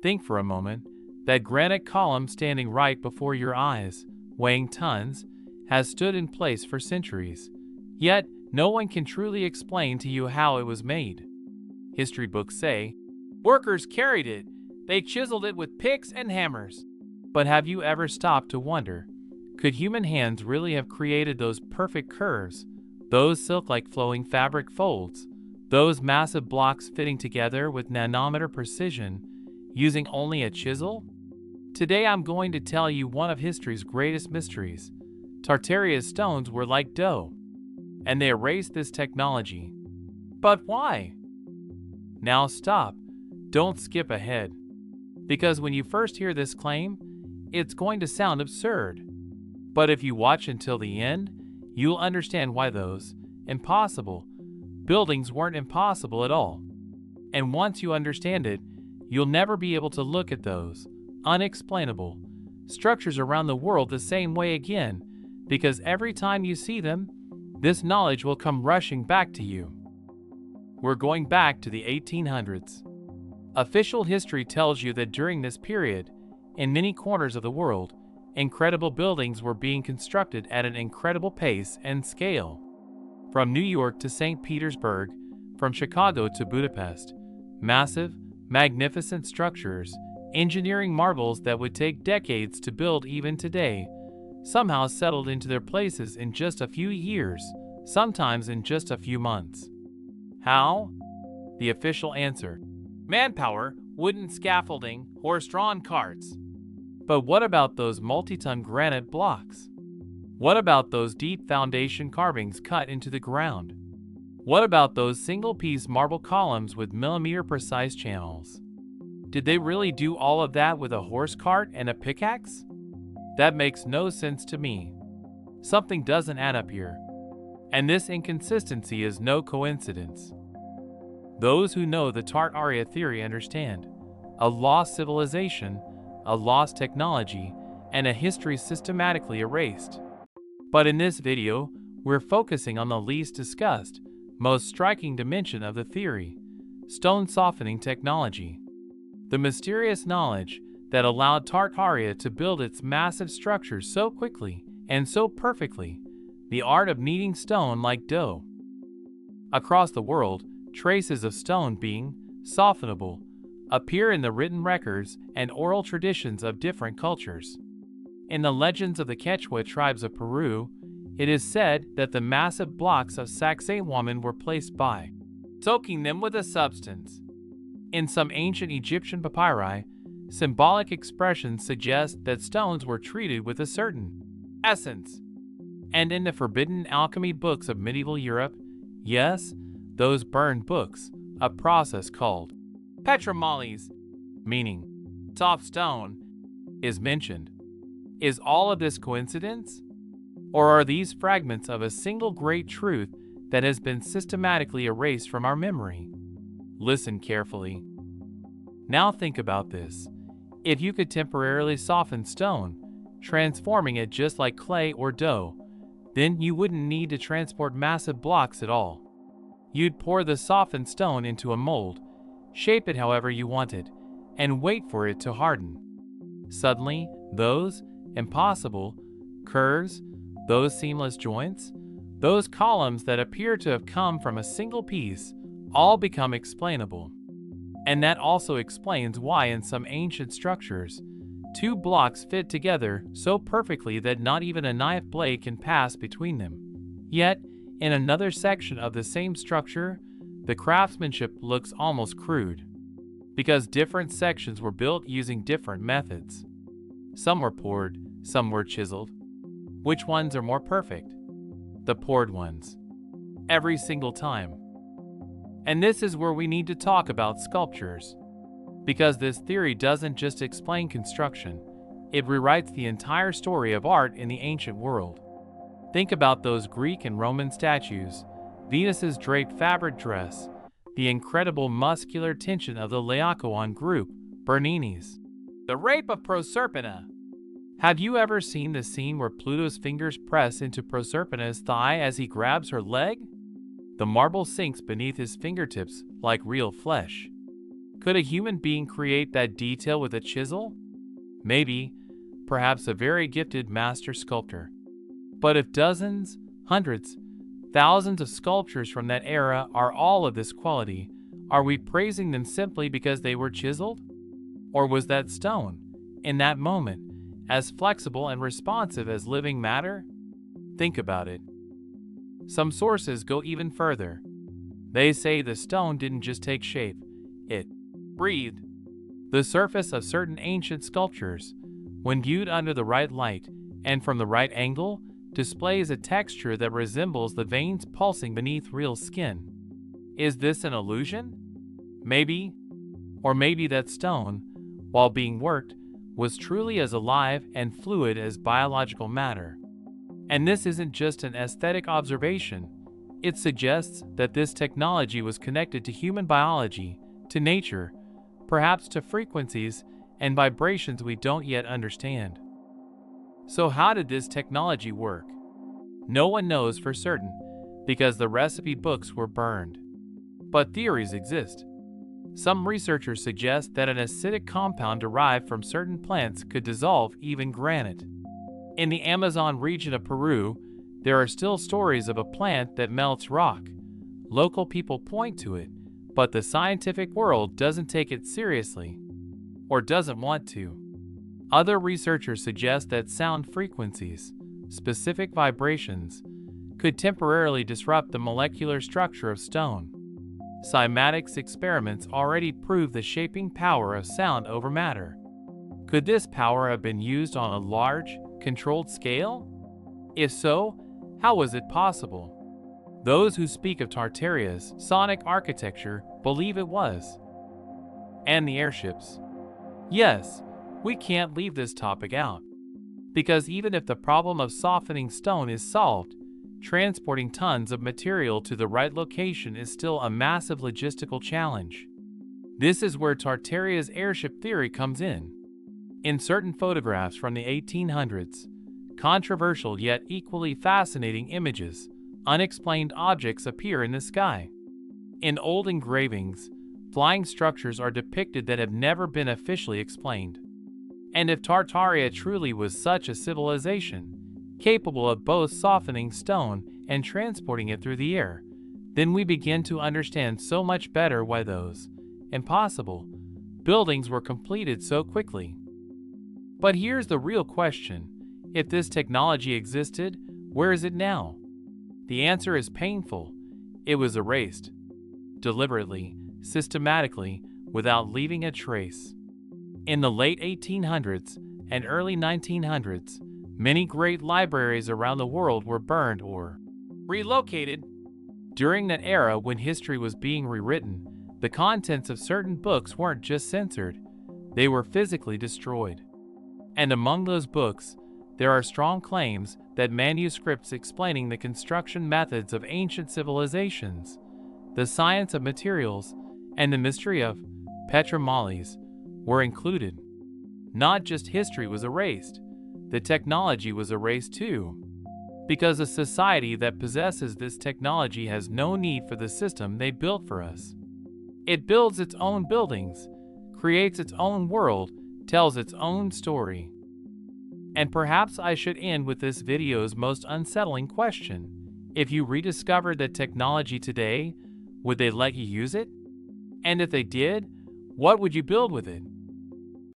Think for a moment. That granite column standing right before your eyes, weighing tons, has stood in place for centuries. Yet, no one can truly explain to you how it was made. History books say, workers carried it. They chiseled it with picks and hammers. But have you ever stopped to wonder, could human hands really have created those perfect curves, those silk-like flowing fabric folds, those massive blocks fitting together with nanometer precision, using only a chisel? Today I'm going to tell you one of history's greatest mysteries. Tartaria's stones were like dough, and they erased this technology. But why? Now stop. Don't skip ahead. Because when you first hear this claim, it's going to sound absurd. But if you watch until the end, you'll understand why those impossible buildings weren't impossible at all. And once you understand it, you'll never be able to look at those unexplainable structures around the world the same way again, because every time you see them, this knowledge will come rushing back to you. We're going back to the 1800s. Official history tells you that during this period, in many corners of the world, incredible buildings were being constructed at an incredible pace and scale. From New York to St. Petersburg, from Chicago to Budapest, massive, magnificent structures, engineering marvels that would take decades to build even today, somehow settled into their places in just a few years, sometimes in just a few months. How? The official answer: manpower, wooden scaffolding, horse-drawn carts. But what about those multi-ton granite blocks? What about those deep foundation carvings cut into the ground? What about those single-piece marble columns with millimeter-precise channels? Did they really do all of that with a horse cart and a pickaxe? That makes no sense to me. Something doesn't add up here. And this inconsistency is no coincidence. Those who know the Tartaria theory understand. A lost civilization, a lost technology, and a history systematically erased. But in this video, we're focusing on the least discussed, most striking dimension of the theory: stone softening technology. The mysterious knowledge that allowed Tartaria to build its massive structures so quickly and so perfectly, the art of kneading stone like dough. Across the world, traces of stone being softenable appear in the written records and oral traditions of different cultures. In the legends of the Quechua tribes of Peru, it is said that the massive blocks of sacsayhuaman were placed by soaking them with a substance. In some ancient Egyptian papyri, symbolic expressions suggest that stones were treated with a certain essence. And in the forbidden alchemy books of medieval Europe, yes, those burned books, a process called petromolysis, meaning soft stone, is mentioned. Is all of this coincidence? Or are these fragments of a single great truth that has been systematically erased from our memory? Listen carefully. Now think about this. If you could temporarily soften stone, transforming it just like clay or dough, then you wouldn't need to transport massive blocks at all. You'd pour the softened stone into a mold, shape it however you wanted, and wait for it to harden. Suddenly, those impossible curves, those seamless joints, those columns that appear to have come from a single piece, all become explainable. And that also explains why in some ancient structures, two blocks fit together so perfectly that not even a knife blade can pass between them. Yet, in another section of the same structure, the craftsmanship looks almost crude, because different sections were built using different methods. Some were poured, some were chiseled. Which ones are more perfect? The poured ones. Every single time. And this is where we need to talk about sculptures. Because this theory doesn't just explain construction, it rewrites the entire story of art in the ancient world. Think about those Greek and Roman statues, Venus's draped fabric dress, the incredible muscular tension of the Laocoon group, Bernini's The Rape of Proserpina. Have you ever seen the scene where Pluto's fingers press into Proserpina's thigh as he grabs her leg? The marble sinks beneath his fingertips like real flesh. Could a human being create that detail with a chisel? Maybe, perhaps a very gifted master sculptor. But if dozens, hundreds, thousands of sculptures from that era are all of this quality, are we praising them simply because they were chiseled? Or was that stone, in that moment, as flexible and responsive as living matter? Think about it. Some sources go even further. They say the stone didn't just take shape, it breathed. The surface of certain ancient sculptures, when viewed under the right light and from the right angle, displays a texture that resembles the veins pulsing beneath real skin. Is this an illusion? Maybe. Or maybe that stone, while being worked, was truly as alive and fluid as biological matter. And this isn't just an aesthetic observation. It suggests that this technology was connected to human biology, to nature, perhaps to frequencies and vibrations we don't yet understand. So how did this technology work? No one knows for certain, because the recipe books were burned. But theories exist. Some researchers suggest that an acidic compound derived from certain plants could dissolve even granite. In the Amazon region of Peru, there are still stories of a plant that melts rock. Local people point to it, but the scientific world doesn't take it seriously, or doesn't want to. Other researchers suggest that sound frequencies, specific vibrations, could temporarily disrupt the molecular structure of stone. Cymatics experiments already prove the shaping power of sound over matter. Could this power have been used on a large, controlled scale? If so, how was it possible? Those who speak of Tartaria's sonic architecture believe it was. And the airships. Yes, we can't leave this topic out. Because even if the problem of softening stone is solved, transporting tons of material to the right location is still a massive logistical challenge. This is where Tartaria's airship theory comes in. In certain photographs from the 1800s, controversial yet equally fascinating images, unexplained objects appear in the sky. In old engravings, flying structures are depicted that have never been officially explained. And if Tartaria truly was such a civilization, capable of both softening stone and transporting it through the air, then we begin to understand so much better why those impossible buildings were completed so quickly. But here's the real question. If this technology existed, where is it now? The answer is painful. It was erased. Deliberately, systematically, without leaving a trace. In the late 1800s and early 1900s, many great libraries around the world were burned or relocated. During that era when history was being rewritten, the contents of certain books weren't just censored, they were physically destroyed. And among those books, there are strong claims that manuscripts explaining the construction methods of ancient civilizations, the science of materials, and the mystery of petromoles were included. Not just history was erased, the technology was erased too. Because a society that possesses this technology has no need for the system they built for us. It builds its own buildings, creates its own world, tells its own story. And perhaps I should end with this video's most unsettling question. If you rediscovered that technology today, would they let you use it? And if they did, what would you build with it?